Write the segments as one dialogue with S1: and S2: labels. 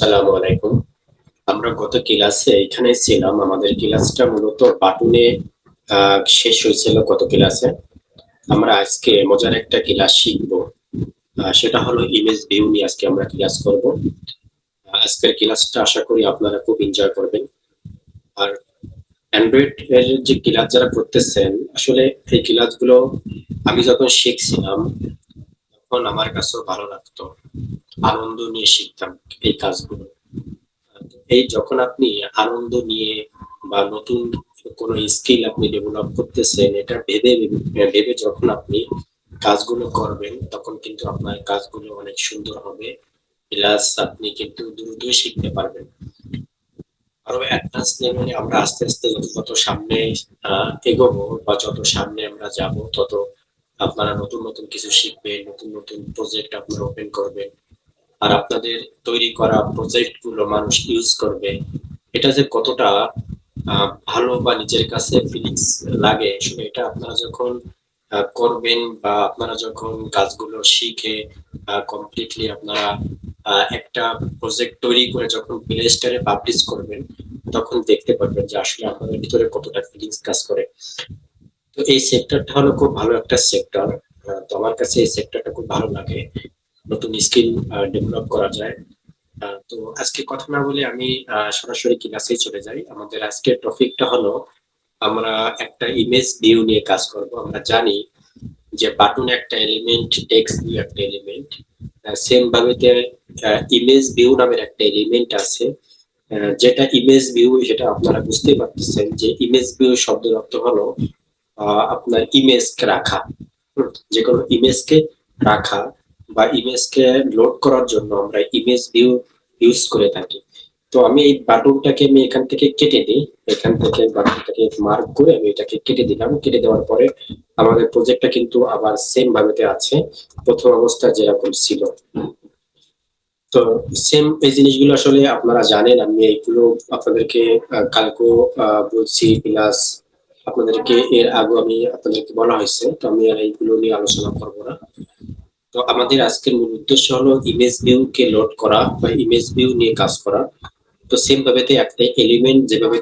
S1: আসসালামু আলাইকুম। আমরা গত ক্লাসে এখানে ছিলাম। আমাদের ক্লাসটা মূলত বাটনে শেষ হয়েছিল গত ক্লাসে। আমরা আজকে মজার একটা ক্লাস শিখবো। সেটা হলো ইমেজ ভিউ নিয়ে আজকে আমরা ক্লাস করব। আজকের ক্লাসটা আশা করি আপনারা খুব এনজয় করবেন। আর অ্যান্ড্রয়েড এর যে ক্লাস যারা করতেছেন, আসলে এই ক্লাসগুলো আমি যখন শিখছিলাম তখন আমার কাছেও ভালো লাগতো, আনন্দ নিয়ে শিখতাম এই কাজগুলো। এই যখন আপনি আনন্দ নিয়ে বা নতুন কোনো স্কিল আপনি ডেভেলপ করতেছেন, এটা ভেবে ভেবে যখন আপনি কাজগুলো করবেন, তখন কিন্তু আপনার কাজগুলো অনেক সুন্দর হবে। প্লাস আপনি কিন্তু দ্রুতই শিখতে পারবেন। আরো অ্যাডভান্স লেভেলে আমরা আস্তে আস্তে যত সামনে এগোবো বা যত সামনে আমরা যাব, তত আপনারা নতুন নতুন কিছু শিখবেন, নতুন নতুন প্রজেক্ট আপনারা ওপেন করবেন। আর আপনাদের তৈরি করা প্রজেক্ট গুলো মানুষ ইউজ করবে, এটা যে কতটা ভালো বা নিজের কাছে ফিলিংস লাগে, আসলে এটা আপনারা যখন করবেন বা আপনারা যখন কাজগুলো শিখে কমপ্লিটলি আপনারা একটা প্রজেক্ট তৈরি করে যখন প্লে স্টোরে পাবলিশ করবেন, তখন দেখতে পারবেন যে আসলে আপনাদের ভিতরে কতটা ফিলিংস কাজ করে। তো এই সেক্টরটা হলো খুব ভালো একটা সেক্টর। তো আমার কাছে এই সেক্টরটা খুব ভালো লাগে, নতুন স্কিল ডেভেলপ করা যায়। তো আজকে কথা না বলে আমি সরাসরি ক্লাসে চলে যাই। আমাদের আজকের টপিকটা হলো, আমরা একটা ইমেজ ভিউ নিয়ে কাজ করব। আমরা জানি যে বাটন একটা এলিমেন্ট, টেক্সট ভিউ একটা এলিমেন্ট, সেম ভাবে ইমেজ ভিউ নামের একটা এলিমেন্ট আছে। যেটা ইমেজ ভিউ, সেটা আপনারা বুঝতেই পারতেছেন যে ইমেজ ভিউ শব্দের অর্থ হলো আপনার ইমেজকে রাখা। যে কোনো ইমেজকে রাখা বা ইমেজকে লোড করার জন্য আমরা ইমেজ ভিউ ইউজ করে থাকি। তো আমি এই বাটনটাকে আমি এখান থেকে কেটে দিই। এখান থেকে বাটনটাকে মার্ক করে আমি এটাকে কেটে দিলাম। কেটে দেওয়ার পরে আমাদের প্রজেক্টটা কিন্তু আবার সেম ভাবেতে আছে, প্রথম অবস্থায় যেরকম ছিল। তো সেম এই জিনিসগুলো আসলে আপনারা জানেন, আমি এইগুলো আপনাদেরকে কালকেও বলছি, প্লাস আপনাদেরকে এর আগে আমি আপনাদেরকে বলা হয়েছে। তো আমি আর এইগুলো নিয়ে আলোচনা করবো না। তো আমাদের আজকের মূল উদ্দেশ্য হলো ইমেজ ভিউ কে লোড করা বা ইমেজ ভিউ নিয়ে কাজ করা। তো সেম ভাবেতে একটা এলিমেন্ট যেভাবে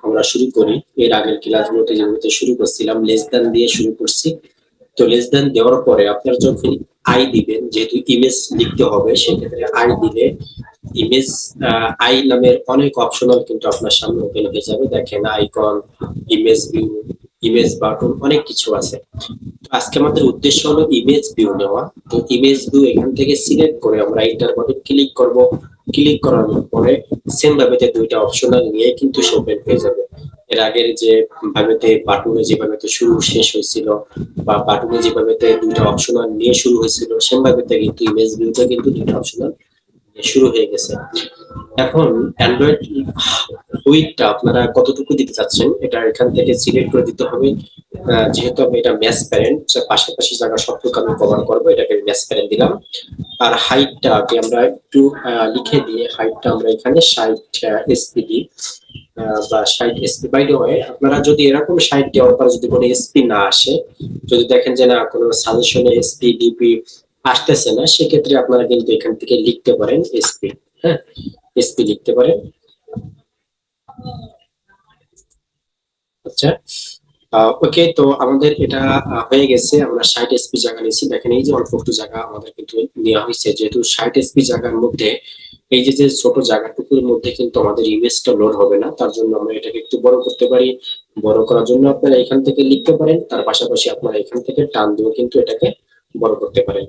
S1: আমরা শুরু করি, এর আগের ক্লাসগুলোতে যেভাবে শুরু করছিলাম লেস দ্যান দিয়ে শুরু করছি। তো লেস দ্যান দেওয়ার পরে আপনারা যখন আই দিবেন, যেহেতু ইমেজ লিখতে হবে, সেক্ষেত্রে আই দিলে ইমেজ আই নামের অনেক অপশনাল কিন্তু আপনার সামনে ওপেন হয়ে যাবে। দেখেন, icon, image view, image button, অনেক কিছু আছে। আজকে আমাদের উদ্দেশ্য হলো ইমেজ ভিউ নেওয়া। তো ইমেজ ভিউ এখান থেকে সিলেক্ট করে আমরা এন্টার বাটন ক্লিক করব। ক্লিক করানোর পরে সেম ভাবে দুইটা অপশনাল নিয়ে কিন্তু সে ওপেন হয়ে যাবে। এর আগের যে ভাবেতে বাটনে যেভাবে শুরু শেষ হয়েছিল, বা বাটনে যেভাবে দুইটা অপশনাল নিয়ে শুরু হয়েছিল, সেম ভাবে কিন্তু ইমেজ ভিউতে কিন্তু দুইটা অপশনাল শুরু হয়ে গেছে। এখন অ্যান্ড্রয়েড উইডটা আপনারা কতটুকু দিতে চাচ্ছেন, এটা এখান থেকে সিলেক্ট করে দিতে হবে। যেহেতু আমি এটা ম্যাচ প্যারেন্ট, পাশাপাশি জায়গা সবটুকু আমি কভার করবো, এটাকে ম্যাচ প্যারেন্ট দিলাম। আর হাইটটাকে আমরা একটু লিখে দিয়ে, হাইটটা আমরা এখানে 60 এসপি দিই, বা 60 এসপি। বাই দ্য ওয়ে, আপনারা যদি এরকম 60 দেওয়ার পর যদি কোনো এসপি না আসে, যদি দেখেন যে না কোনো সাজেশনে এসপি ডিপি আসতেছে না, সেক্ষেত্রে আপনারা কিন্তু এখান থেকে লিখতে পারেন এসপি। হ্যাঁ, এসপি লিখতে পারেন। আচ্ছা, ওকে। তো আমাদের এটা হয়ে গেছে। আমরা 60 এসপি জায়গা নিয়েছি। দেখেন, এই যে অল্প একটু জায়গা আমাদের কিন্তু নেওয়া হয়েছে, যেহেতু 60 এসপি জায়গার মধ্যে এই যে যে ছোট জায়গাটুকুর মধ্যে কিন্তু আমাদের ইমেজটা লোড হবে না। তার জন্য আমরা এটাকে একটু বড় করতে পারি। বড় করার জন্য আপনারা এখান থেকে লিখতে পারেন, তার পাশাপাশি আপনারা এখান থেকে টান দিয়ে কিন্তু এটাকে বড় করতে পারেন।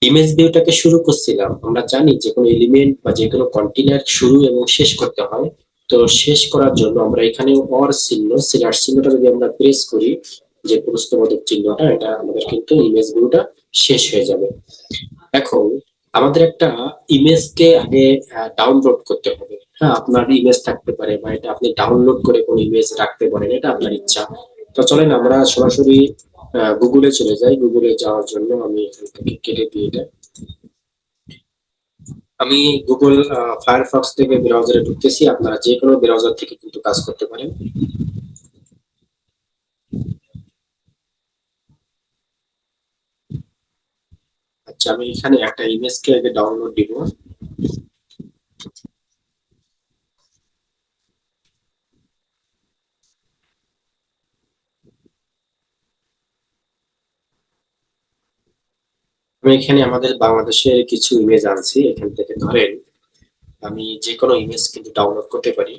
S1: ইমেজ ভিউটাকে শুরু করছিলাম, আমরা জানি যে কোনো এলিমেন্ট বা যে কোনো কন্টেইনার শুরু এবং শেষ করতে হয়। তো শেষ করার জন্য আমরা এখানে অর চিহ্ন, সিলার চিহ্নটা যদি আমরা প্রেস করি, যে প্রশ্নবোধক চিহ্নটা, এটা আমাদের কিন্তু ইমেজ ভিউটা শেষ হয়ে যাবে। এখন আমাদের একটা ইমেজকে আগে ডাউনলোড করতে হবে। হ্যাঁ, আপনার ইমেজ থাকতে পারে বা এটা আপনি ডাউনলোড করে কোন ইমেজ রাখতে পারেন, এটা আপনার ইচ্ছা। তো চলেন আমরা সরাসরি গুগলে চলে যাই। গুগলে যাওয়ার জন্য আমি এখান থেকে কেটে দিই এটা। আমি গুগল ফায়ারফক্স থেকে ব্রাউজারে ঢুকতেছি। আপনারা যে কোনো ব্রাউজার থেকে কিন্তু কাজ করতে পারেন। আচ্ছা, আমি এখানে একটা ইমেজকে আগে ডাউনলোড দিব। আমি এখানে আমাদের বাংলাদেশের কিছু ইমেজ আনছি, এখান থেকে ধরেন আমি যে কোনো ইমেজ কিন্তু ডাউনলোড করতে পারি।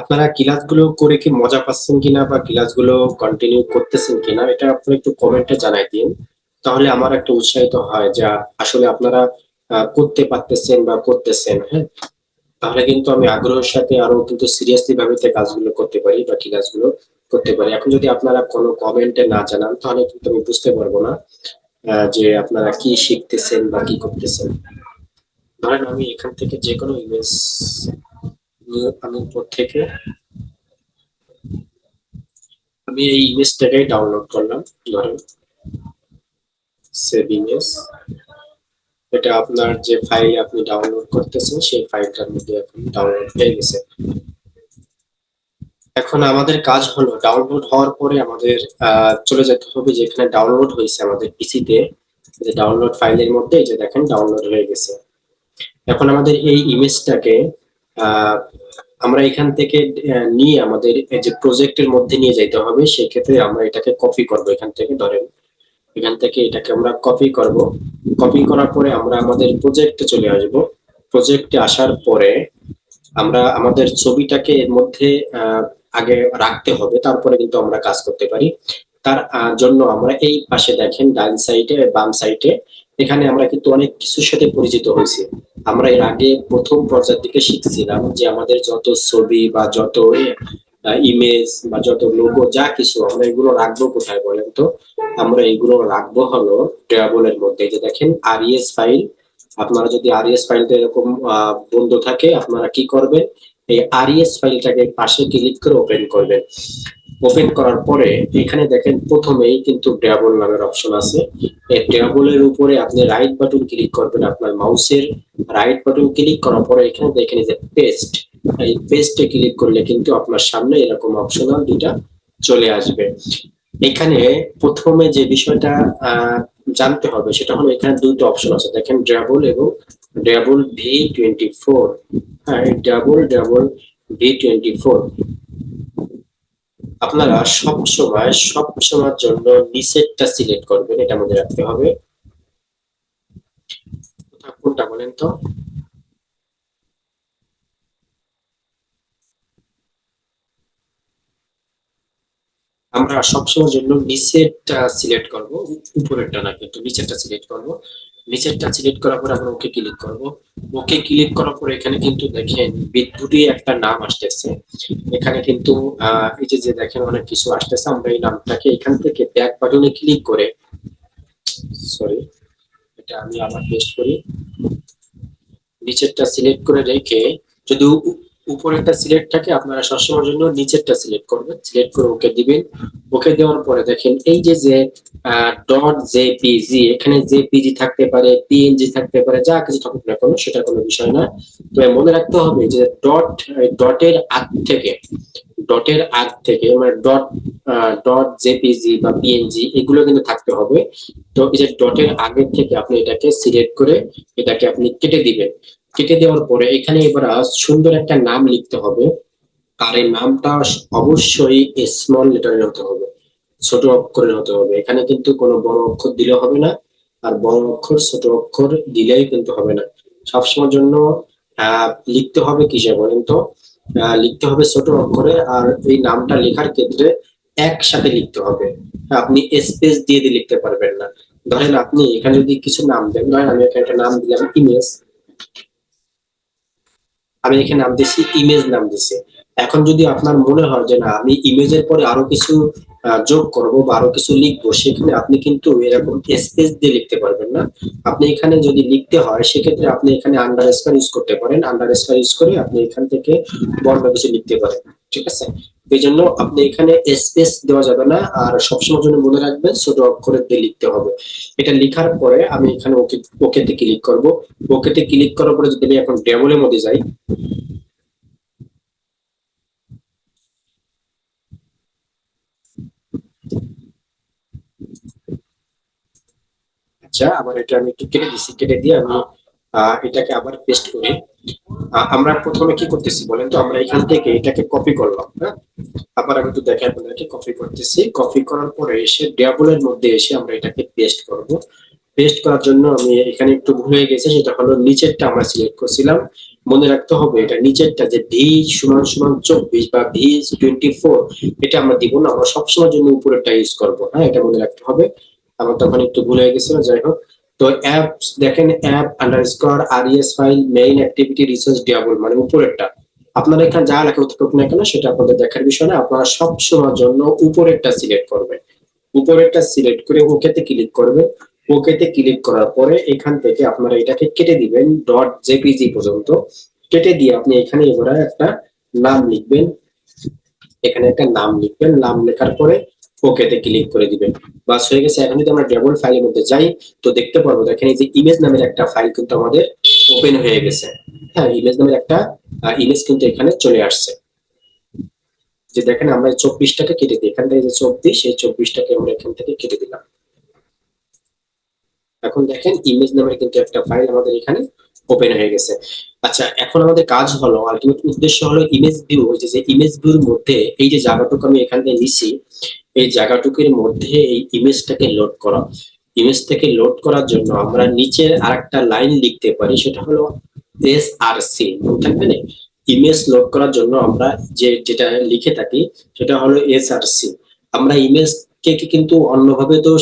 S1: আপনারা ক্লাসগুলো করে কি মজা পাচ্ছেন কিনা বা ক্লাসগুলো কন্টিনিউ করতেছেন কিনা, এটা আপনারা একটু কমেন্টে জানাই দিন। তাহলে আমার একটা উৎসাহিত হয় যে আসলে আপনারা করতে পারতেছেন বা করতেছেন। হ্যাঁ, তাহলে কিন্তু আমি আগ্রহের সাথে আরো কিন্তু সিরিয়াসলি ভাবে কাজগুলো করতে পারি বা ক্লাসগুলো করতে পারি। এখন যদি আপনারা কোনো কমেন্টে না জানান তাহলে কিন্তু আমি বুঝতে পারবো না যে আপনারা কি শিখতেছেন বা কি করতেছেন। ধরেন আমি এখান থেকে যে কোনো ইমেজ নিয়ে আমি উপর থেকে আমি এই ইমেজটাকেই ডাউনলোড করলাম। ধরেন সেভ ইমেজ, এটা আপনার যে ফাইল আপনি ডাউনলোড করতেছেন সেই ফাইলটার মধ্যে এখন ডাউনলোড হয়ে গেছে। এখন আমাদের কাজ হলো ডাউনলোড হওয়ার পরে আমাদের চলে যেতে হবে যেখানে ডাউনলোড হয়েছে আমাদের পিসিতে, যে ডাউনলোড ফাইলের মধ্যে এই যে দেখেন ডাউনলোড হয়ে গেছে। এখন আমাদের এই ইমেজটাকে আহ আমরা এখান থেকে নিয়ে আমাদের এই যে প্রজেক্টের মধ্যে নিয়ে যেতে হবে। সেক্ষেত্রে আমরা এটাকে কপি করব, এখান থেকে ধরেন এখান থেকে এটাকে আমরা কপি করব। কপি করার পরে আমরা আমাদের প্রজেক্টে চলে আসব। প্রজেক্টে আসার পরে আমরা আমাদের ছবিটাকে এর মধ্যে আগে রাখতে হবে, তারপরে কিন্তু আমরা কাজ করতে পারি। তার জন্য আমরা এই পাশে দেখেন ডান সাইডে বাম সাইডে এখানে আমরা কিন্তু অনেক কিছুর সাথে পরিচিত হয়েছি। আমরা এর আগে প্রথম পর্যায়ের দিকে শিখছিলাম যে আমাদের যত ছবি বা যত ইমেজ বা যত লোগো যা কিছু আমরা এগুলো রাখবো কোথায় বলেন তো? আমরা এগুলো রাখবো হলো ড্রেবলের মধ্যে। যে দেখেন আরইএস ফাইল, আপনারা যদি আরইএস ফাইলটা এরকম বন্ধ থাকে আপনারা কি করবেন, এই আরইএস ফাইলটাকে পাশে ক্লিক করে ওপেন করবেন। ওপেন করার পরে এখানে দেখেন প্রথমেই কিন্তু ড্রেবল নামের অপশন আছে। এই ড্রেবলের উপরে আপনি রাইট বাটন ক্লিক করবেন, আপনার মাউসের রাইট বাটন ক্লিক করার পরে এখানে দেখেন যে পেস্ট, এই পেস্টে ক্লিক করলে কিন্তু আপনার সামনে এরকম অপশনাল দুইটা চলে আসবে। এখানে প্রথমে যে বিষয়টা জানতে হবে সেটা হলো এখানে দুটো অপশন আছে দেখেন, ড্রাবল এবং ড্রাবল V24। হ্যাঁ, ড্রাবল V24 আপনারা সব সময়ের জন্য নিচেরটা সিলেক্ট করবেন, এটা মনে রাখতে হবে। কোনটা বলেন তো? আমরা সবসময়ের জন্য নিচেরটা সিলেক্ট করব, উপরেরটা না, কিন্তু নিচেরটা সিলেক্ট করব। নিচেরটা সিলেক্ট করার পর আমরা ওকে ক্লিক করব। ওকে ক্লিক করার পর এখানে কিন্তু দেখেন বিদ্যুৎই একটা নাম আসতেছে। এখানে কিন্তু এই যে যে দেখেন অনেক কিছু আসতেছে। আমরা এই নামটাকে এখান থেকে ব্যাক বাটনে ক্লিক করে, সরি এটা আমি আবার পেস্ট করি, নিচেরটা সিলেক্ট করে রেখে যদি উপরেরটা সিলেক্ট থাকে আপনারা সবসময়ের জন্য নিচেরটা সিলেক্ট করবেন, সিলেক্ট করে ওকে দিবেন। ওকে দেওয়ার পরে দেখেন এই যে যে ডট জেপিজি, এখানে জেপিজি থাকতে পারে, পিএনজি থাকতে পারে, যা কিছু থাকুক না কেন সেটা কোনো বিষয় না। তো মনে রাখতে হবে যে ডটের আগ থেকে, মানে ডট জেপিজি বা পিএনজি এগুলো কিন্তু থাকতে হবে। তো এই যে ডটের আগের থেকে আপনি এটাকে সিলেক্ট করে এটাকে আপনি কেটে দিবেন। কেটে দেওয়ার পরে এখানে এবার সুন্দর একটা নাম লিখতে হবে। আর এই নামটা অবশ্যই স্মল লেটারে হতে হবে, ছোট অক্ষরে হতে হবে। এখানে কিন্তু কোনো বড় অক্ষর দিলে হবে না, আর বড় অক্ষর ছোট অক্ষর দিলেই কিন্তু হবে না। সবসময়ের জন্য লিখতে হবে কিসে বলেন তো? লিখতে হবে ছোট অক্ষরে। আর এই নামটা লেখার ক্ষেত্রে একসাথে লিখতে হবে, আপনি স্পেস দিয়ে দিয়ে লিখতে পারবেন না। ধরেন আপনি এখানে যদি কিছু নাম দেন, ধরেন আমি এখানে একটা নাম দিলাম ইমেজ, আমি এখানে নাম দিছি ইমেজ নাম দিছি। এখন যদি আপনার মনে হয় যে না আমি ইমেজের পরে আরো কিছু যোগ করব বা আরো কিছু লিখবো, সেখানে আপনি কিন্তু এরকম স্পেস দিয়ে লিখতে পারবেন না। আপনি এখানে যদি লিখতে হয় সেক্ষেত্রে আপনি এখানে আন্ডারস্কোর ইউজ করতে পারেন, আন্ডারস্কোর ইউজ করে আপনি এখান থেকে বড় কিছু লিখতে পারেন। ঠিক আছে, এই জন্য আপনি এখানে স্পেস দেওয়া যাবে না। আর সবসময় জন্য মনে রাখবেন ছোট অক্ষরে দিয়ে লিখতে হবে। এটা লেখার পরে আমি এখানে ওকেতে ক্লিক করব। ওকেতে ক্লিক করার পরে যদি আমি এখন ডেমোর মধ্যে যাই, আচ্ছা আমার এটা আমি একটু কেটে দিচ্ছি, কেটে দিয়ে আমি এটাকে আবার পেস্ট করি। আমরা প্রথমে কি করতেছি বলেন তো, আমরা এখান থেকে এটাকে কপি করলাম, হ্যাঁ। আবার আমি একটু দেখাই আপনাদেরকে, কপি করতেছি। কপি করার পরে এসে টেবিলের মধ্যে এসে আমরা এটাকে পেস্ট করব। পেস্ট করার জন্য আমি এখানে একটু ভুল হয়ে গেছে, সেটা হলো নিচেরটা আমরা সিলেক্ট করছিলাম। মনে রাখতে হবে এটা নিচেরটা যে ভি সমান সমান 24 বা ভি 24, এটা আমরা দিব না, আমরা সবসময় জন্য উপরেরটা ইউজ করব, হ্যাঁ, এটা মনে রাখতে হবে। আমার তখন একটু ভুল হয়ে গেছিল, যাই হোক। তো অ্যাপস দেখেন, app underscore RES file main activity resource table, মানে উপরেরটা। আপনারা এখানে যা লেখা থাকুক না কেন সেটা আপনাদের দেখার বিষয় না, আপনারা সব সময়ের জন্য উপরেরটা সিলেক্ট করবেন। উপরেরটা সিলেক্ট করে ওকেতে ক্লিক করবেন। ওকেতে ক্লিক করার পরে এখান থেকে আপনারা এটাকে কেটে দিবেন ডট জেপিজি পর্যন্ত। কেটে দিয়ে আপনি এখানে এবারে একটা নাম লিখবেন, এখানে একটা নাম লিখবেন, নাম লেখার পরে ওকেতে ক্লিক করে দিবেন। বাস হয়ে গেছে। এখন যদি আমরা ডেবল ফাইলের মধ্যে যাই, তো দেখতে পারবো দেখেন এই যে ইমেজ নামের একটা ফাইল কিন্তু আমাদের ওপেন হয়ে গেছে। হ্যাঁ, ইমেজ নামের একটা ইমেজ কিন্তু এখানে চলে আসছে। যে দেখেন আমরা 24টাকে কেটে দিই, এখান থেকে যে 24, এই 24টাকে আমরা এখান থেকে কেটে দিলাম। এখন দেখেন ইমেজ নামের কিন্তু একটা ফাইল আমাদের এখানে ওপেন হয়ে গেছে। আচ্ছা, এখন আমাদের কাজ হলো, আলটিমেট উদ্দেশ্য হলো ইমেজ ভিউ, ওই যে ইমেজ ভিউর মধ্যে এই যে জায়গাটুকু আমি এখান থেকে নিছি, এই জায়গাটুকুর মধ্যে এই ইমেজটাকে লোড করা। ইমেজ থেকে লোড করার জন্য আমরা নিচে আরেকটা লাইন লিখতে পারি, সেটা হলো এসআরসি, মনে থাকবে না? ইমেজ লোড করার জন্য আমরা যেটা লিখে থাকি সেটা হলো এসআরসি। আমরা ইমেজ কে কিন্তু অন্যভাবে তো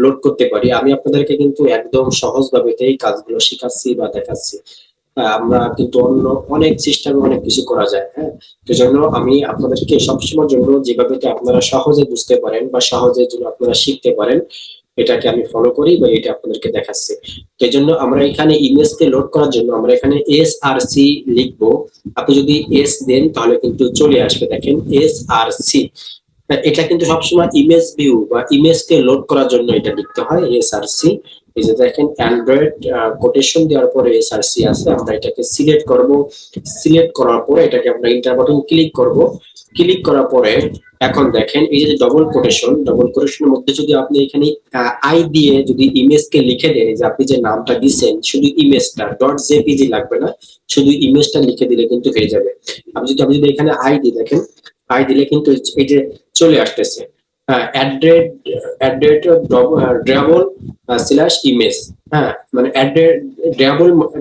S1: লোড করতে পারি, আমি আপনাদেরকে কিন্তু একদম সহজ ভাবে এই কাজগুলো শেখাচ্ছি বা দেখাচ্ছি। আমরা কিন্তু অন্য অনেক সিস্টেমে অনেক কিছু করা যায়, হ্যাঁ। তো জন্য আমি আপনাদেরকে সবসময়ের জন্য যেভাবে আপনারা সহজে বুঝতে পারেন বা সহজে জন্য আপনারা শিখতে পারেন, এটাকে আমি ফলো করি বা এটা আপনাদেরকে দেখাচ্ছি। তো এই জন্য আমরা এখানে ইমেজকে লোড করার জন্য আমরা এখানে এস আর সি লিখবো। আপনি যদি এস দেন তাহলে কিন্তু চলে আসবে, দেখেন এস আর সি। এটা কিন্তু সবসময় ইমেজ ভিউ বা ইমেজকে লোড করার জন্য এটা লিখতে হয় এসআরসি। এই যে দেখেন অ্যান্ড্রয়েড কোটেশন দেওয়ার পরে এসআরসি আছে, আমরা এটাকে সিলেক্ট করব। সিলেক্ট করার পরে এটাকে আমরা ইন্টার বাটন ক্লিক করব। ক্লিক করার পরে এখন দেখেন এই যে ডবল কোটেশন, ডবল কোটেশনের মধ্যে যদি আপনি এখানে আই দিয়ে যদি ইমেজকে লিখে দেন, যে আপনি যে নামটা দিচ্ছেন শুধু ইমেজটা, ডট জেপিজি লাগবে না, শুধু ইমেজটা লিখে দিলে কিন্তু হয়ে যাবে। আপনি যদি এখানে আই দিয়ে দেখেন, আই দিলে কিন্তু এই যে চলে আসতেছে ড্রাবল স্ল্যাশ ইমেজ। হ্যাঁ, মানে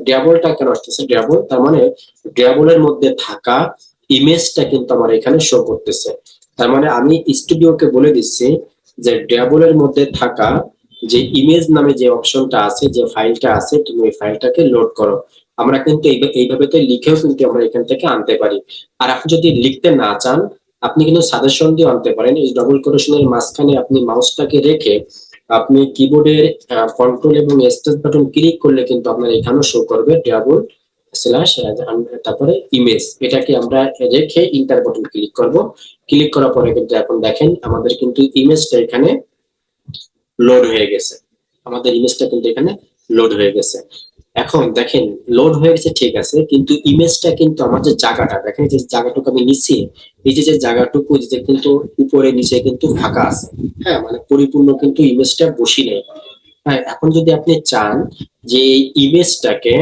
S1: ড্রাবলটা কেন আসতেছে, ড্রাবল তার মানে ড্রাবলের মধ্যে থাকা ইমেজটা কিন্তু আমার এখানে শো করতেছে। তার মানে আমি স্টুডিওকে বলে দিচ্ছি যে ড্রাবলের মধ্যে থাকা যে ইমেজ নামে যে অপশনটা আছে, যে ফাইলটা আছে, তুমি ওই ফাইলটাকে লোড করো। আমরা কিন্তু এইভাবে তো লিখেও কিন্তু আমরা এখান থেকে আনতে পারি। আর আপনি যদি লিখতে না চান, আপনি কিন্তু সাজেশন দিয়ে আনতে পারেন। এই ডবল কোটেশনের মাঝখানে আপনি মাউসটাকে রেখে আপনি কিবোর্ডের কন্ট্রোল এবং স্পেস বাটন ক্লিক করলে কিন্তু আপনার এখানেও শো করবে ডাবল স্ল্যাশ তারপরে ইমেজ। এটাকে আমরা রেখে ইন্টার বাটন ক্লিক করব। ক্লিক করার পরে কিন্তু এখন দেখেন আমাদের কিন্তু ইমেজটা এখানে লোড হয়ে গেছে। আমাদের ইমেজটা কিন্তু এখানে লোড হয়ে গেছে। এখন দেখেন লোড হয়ে গেছে, ঠিক আছে, কিন্তু ইমেজটা কিন্তু আমার যে জায়গাটা দেখেন, যে জায়গাটুকু আমি নিচ্ছি, এই যে জায়গাটুকু যে কিন্তু উপরে নিচে কিন্তু ফাঁকা আছে, হ্যাঁ, মানে পরিপূর্ণ কিন্তু ইমেজটা বসি নেই। হ্যাঁ, এখন যদি আপনি চান যে ইমেজটাকে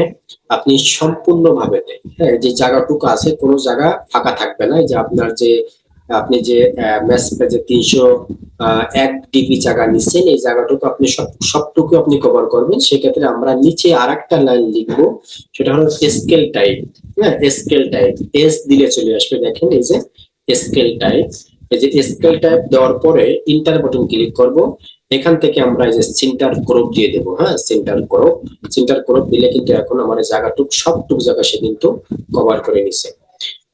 S1: আপনি সম্পূর্ণ ভাবে, হ্যাঁ, যে জায়গাটুকু আছে কোনো জায়গা ফাঁকা থাকবে না, যে আপনার যে আপনি যে ম্যাসেজে যে 301 ডিবি জায়গা নিচ্ছেন, এই জায়গাটুকু আপনি সবটুকু আপনি কভার করবেন। সেক্ষেত্রে আমরা নিচে আরেকটা লাইন লিখবো, সেটা হলো স্কেল টাইপ। হ্যাঁ, স্কেল টাইপ এস দিলে চলে আসবে, দেখেন এই যে স্কেল টাইপ। এই যে স্কেল টাইপ দেওয়ার পরে ইন্টার বাটন ক্লিক করব। এখান থেকে আমরা এই যে সেন্টার ক্রপ দিয়ে দেবো। হ্যাঁ, সেন্টার ক্রপ দিলে কিন্তু এখন আমার জায়গাটুকু সবটুকু জায়গা সে কিন্তু কভার করে নিছে।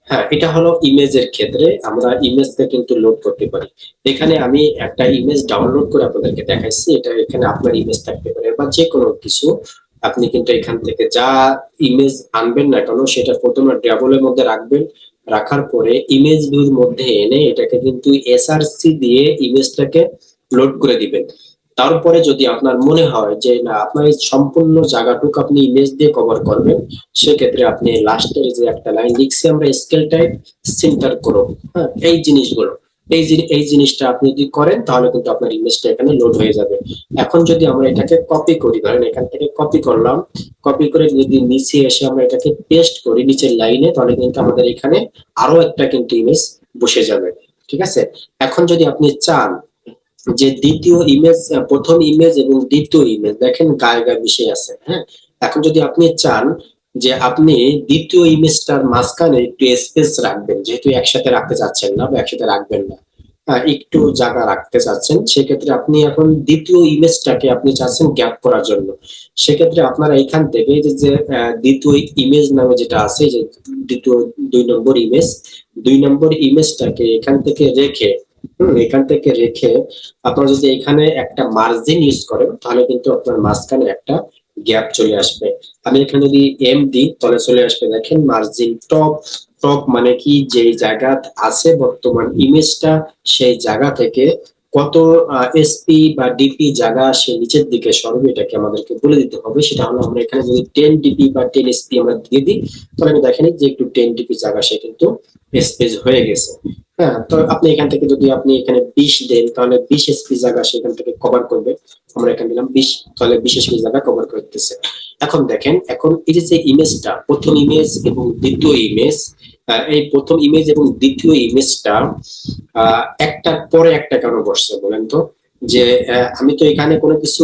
S1: হ্যাঁ, এটা হলো ইমেজের ক্ষেত্রে আমরা ইমেজটা কিন্তু লোড করতে পারি। এখানে আমি একটা ইমেজ ডাউনলোড করে আপনাদেরকে দেখাইছি, এটা এখানে আপনার ইমেজ থাকতে পারে বা যে কোনো কিছু। আপনি কিন্তু এখান থেকে যা ইমেজ আনবেন না কেন সেটা প্রথমে ড্রাবলের মধ্যে রাখবেন। রাখার পরে ইমেজ ভিউর মধ্যে এনে এটাকে কিন্তু এসআরসি দিয়ে ইমেজটাকে লোড করে দিবেন। তারপরে যদি আপনার মনে হয় যে না আপনার এই সম্পূর্ণ জায়গাটুকু আপনি ইমেজ দিয়ে কভার করবেন, সেক্ষেত্রে আপনি লাস্টের যে একটা লাইন লিখছি আমরা স্কেল টাইপ সেন্টার করো, হ্যাঁ, এই জিনিসগুলো এই জিনিসটা আপনি যদি করেন তাহলে কিন্তু আপনার ইমেজটা এখানে লোড হয়ে যাবে। এখন যদি আমরা এটাকে কপি করি, ধরেন এখান থেকে কপি করলাম, কপি করে যদি নিচে এসে আমরা এটাকে পেস্ট করি নিচের লাইনে, তাহলে কিন্তু আমাদের এখানে আরো একটা কিন্তু ইমেজ বসে যাবে। ঠিক আছে, এখন যদি আপনি চান যে দ্বিতীয় ইমেজ, প্রথম ইমেজ এবং দ্বিতীয় ইমেজ দেখেন গায়ে গায়ে মিশে আছে, হ্যাঁ। এখন যদি আপনি চান যে আপনি দ্বিতীয় ইমেজটার মাঝখানে একটু স্পেস রাখবেন, যেহেতু একসাথে রাখতে চাচ্ছেন না বা একসাথে রাখবেন না, একটু জায়গা রাখতে চাচ্ছেন, সেক্ষেত্রে আপনি এখন দ্বিতীয় ইমেজটাকে আপনি চাচ্ছেন গ্যাপ করার জন্য। সেক্ষেত্রে আপনারা এখান থেকে এই যে দ্বিতীয় ইমেজ নামে যেটা আছে, যে দ্বিতীয় 2 নম্বর ইমেজ, 2 নম্বর ইমেজটাকে এখান থেকে রেখে, এখান থেকে রেখে আপনারা যদি এখানে একটা মার্জিন ইউজ করেন তাহলে কিন্তু আপনার মাঝখানে একটা গ্যাপ চলে আসবে। আমি এখানে যদি এম দিই তাহলে চলে আসবে দেখেন মার্জিন টপ। টপ মানে কি, যে জায়গা আছে বর্তমান ইমেজটা সেই জায়গা থেকে কত এসপি বা ডিপি জায়গা সে নিচের দিকে সরবে, এটাকে আমাদেরকে বলে দিতে হবে। সেটা হলো আমরা এখানে যদি 10 ডিপি বা 10 এসপি আমরা দিয়ে দিই তাহলে আমি দেখেন যে একটু 10 ডিপি জায়গা সে কিন্তু স্পেস হয়ে গেছে। হ্যাঁ, তো আপনি এখান থেকে যদি আপনি এখানে 20 দেন তাহলে 20 এসপি জায়গা সেখান থেকে কভার করবে। আমরা এখানে দিলাম 20, তাহলে 20 এসপি জায়গা কভার করতেছে। এখন দেখেন, এখন এই যে ইমেজটা, প্রথম ইমেজ এবং দ্বিতীয় ইমেজ, এই প্রথম ইমেজ এবং দ্বিতীয় ইমেজটা একটার পরে একটা কেন বসছে বলেন তো? যে আমি তো এখানে কোনো কিছু,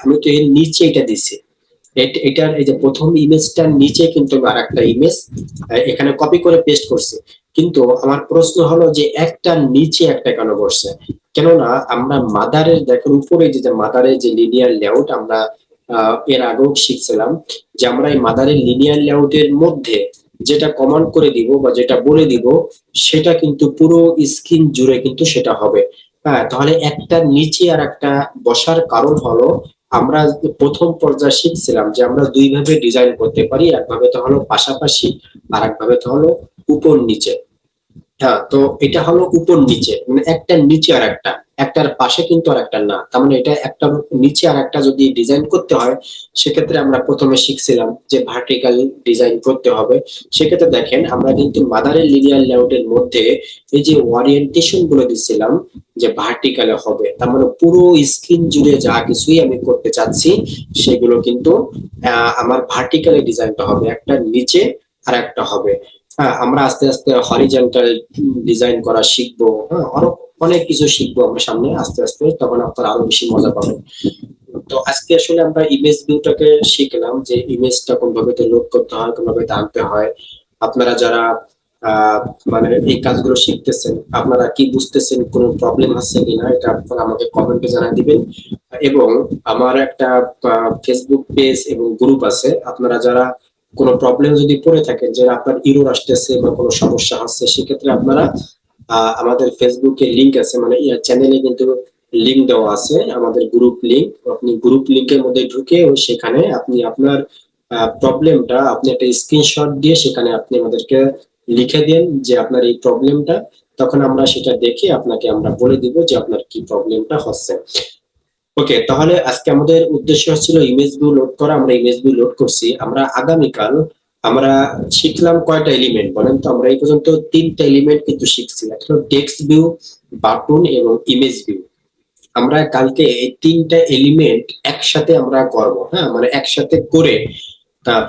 S1: আমি তো এর নিচে এটা দিছি, এটার এই যে প্রথম ইমেজটার নিচে কিন্তু আর একটা ইমেজ এখানে কপি করে পেস্ট করছি। কিন্তু আমার প্রশ্ন হলো যে একটা নিচে একটা কেন বসছে? কেননা আমরা মাদারের দেখেন উপরে যে মাদারের যে লিনিয়ার লেআউট আমরা এর আগেও শিখছিলাম, যে আমরা এই মাদারের লিনিয়ার লেআউটের মধ্যে যেটা কমান্ড করে দিব বা যেটা বলে দিব সেটা কিন্তু পুরো স্ক্রিন জুড়ে কিন্তু সেটা হবে। হ্যাঁ, তাহলে একটা নিচে আর একটা বসার কারণ হলো আমরা প্রথম পর্যায়ে শিখছিলাম যে আমরা দুই ভাবে ডিজাইন করতে পারি, একভাবে তো হলো পাশাপাশি আর একভাবে তো হলো উপর নিচে। হ্যাঁ, তো এটা হলো উপর নিচে, মানে একটা নিচে আর একটা, একটার পাশে কিন্তু আর একটা না, তার মানে এটা একটা নিচে আর একটা যদি ডিজাইন করতে হয় সেক্ষেত্রে আমরা প্রথমে শিখছিলাম যে ভার্টিক্যাল ডিজাইন করতে হবে। সেক্ষেত্রে দেখেন আমরা কিন্তু মাদারের লিনিয়ার লেআউটের মধ্যে এই যে ওরিয়েন্টেশন গুলো দিচ্ছিলাম যে ভার্টিক্যালে হবে, তার মানে পুরো স্ক্রিন জুড়ে যা কিছুই আমি করতে চাচ্ছি সেগুলো কিন্তু আমার ভার্টিক্যালি ডিজাইনটা হবে, একটা নিচে আর একটা হবে। হ্যাঁ, আমরা আস্তে আস্তে হরিজন্টাল ডিজাইন করা শিখবো, হ্যাঁ, আরো অনেক কিছু শিখবো আমরা সামনে আস্তে আস্তে, তখন আপনারা আরো বেশি মজা পাবেন। তো আজকে আসলে আমরা ইমেজ ভিউটাকে শিখলাম যে ইমেজটা কোন ভাবে লোড করতে হয়, কোন ভাবে আনতে হয়। আপনারা যারা আহ মানে এই কাজগুলো শিখতেছেন আপনারা কি বুঝতেছেন, কোনো প্রবলেম আছে কিনা এটা আপনারা আমাকে কমেন্টে জানিয়ে দিবেন। এবং আমার একটা ফেসবুক পেজ এবং গ্রুপ আছে, আপনারা যারা কোনো প্রবলেম যদি পড়ে থাকেন যে আপনার ইরর আসতেছে বা কোনো সমস্যা হচ্ছে, সেক্ষেত্রে আপনারা আমাদের ফেসবুকে লিংক আছে, মানে চ্যানেলে কিন্তু লিংক দেওয়া আছে আমাদের গ্রুপ লিংক, আপনি গ্রুপ লিংকের মধ্যে ঢুকে সেখানে আপনি আপনার প্রবলেমটা আপনি একটা স্ক্রিনশট দিয়ে সেখানে আপনি আমাদেরকে লিখে দেন যে আপনার এই প্রবলেমটা, তখন আমরা সেটা দেখে আপনাকে আমরা বলে দিব যে আপনার কি প্রবলেমটা হচ্ছে। ওকে, তাহলে আজকে আমাদের উদ্দেশ্য হচ্ছিল ইমেজ ভিউ লোড করা, আমরা ইমেজ ভিউ লোড করছি। আমরা আগামীকাল আমরা শিখলাম কয়টা এলিমেন্ট বলেন তো? আমরা এই পর্যন্ত 3টা এলিমেন্ট কিন্তু শিখছি, একটা হলো টেক্সট ভিউ, বাটন এবং ইমেজ ভিউ। আমরা কালকে এই 3টা এলিমেন্ট একসাথে আমরা করব, হ্যাঁ, মানে একসাথে করে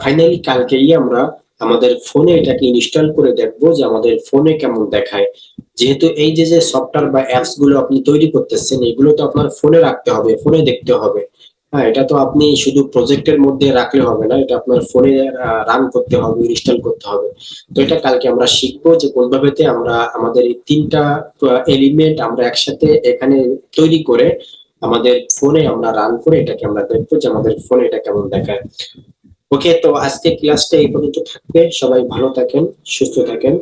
S1: ফাইনালি কালকেই আমরা আমাদের ফোনে এটাকে ইনস্টল করে দেখবো যে আমাদের ফোনে কেমন দেখায়। যেহেতু এই যে সফটওয়্যার বা অ্যাপস গুলো আপনি তৈরি করতেছেন এগুলো তো আপনার ফোনে রাখতে হবে, ফোনে দেখতে হবে। হ্যাঁ, এটা তো আপনি শুধু প্রজেক্টের মধ্যে রাখলে হবে না, এটা আপনার ফোনে রান করতে হবে, ইনস্টল করতে হবে। তো এটা কালকে আমরা শিখবো যে কোন ভাবেতে আমরা আমাদের এই 3টা এলিমেন্ট আমরা একসাথে এখানে তৈরি করে আমাদের ফোনে আমরা রান করে এটাকে আমরা দেখবো যে আমাদের ফোনে এটা কেমন দেখায়। ওকে, তো আজকে ক্লাসটা এই পর্যন্ত থাকবে। সবাই ভালো থাকেন, সুস্থ থাকেন,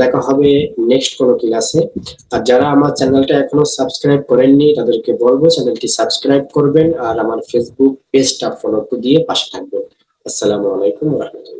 S1: দেখা হবে নেক্সট কোনো ক্লাসে। আর যারা আমার চ্যানেলটা এখনো সাবস্ক্রাইব করেননি তাদেরকে বলবো চ্যানেলটি সাবস্ক্রাইব করবেন আর আমার ফেসবুক পেজটা ফলো দিয়ে পাশে থাকবেন। আসসালামু আলাইকুম ওয়া রাহমাতুল্লাহ।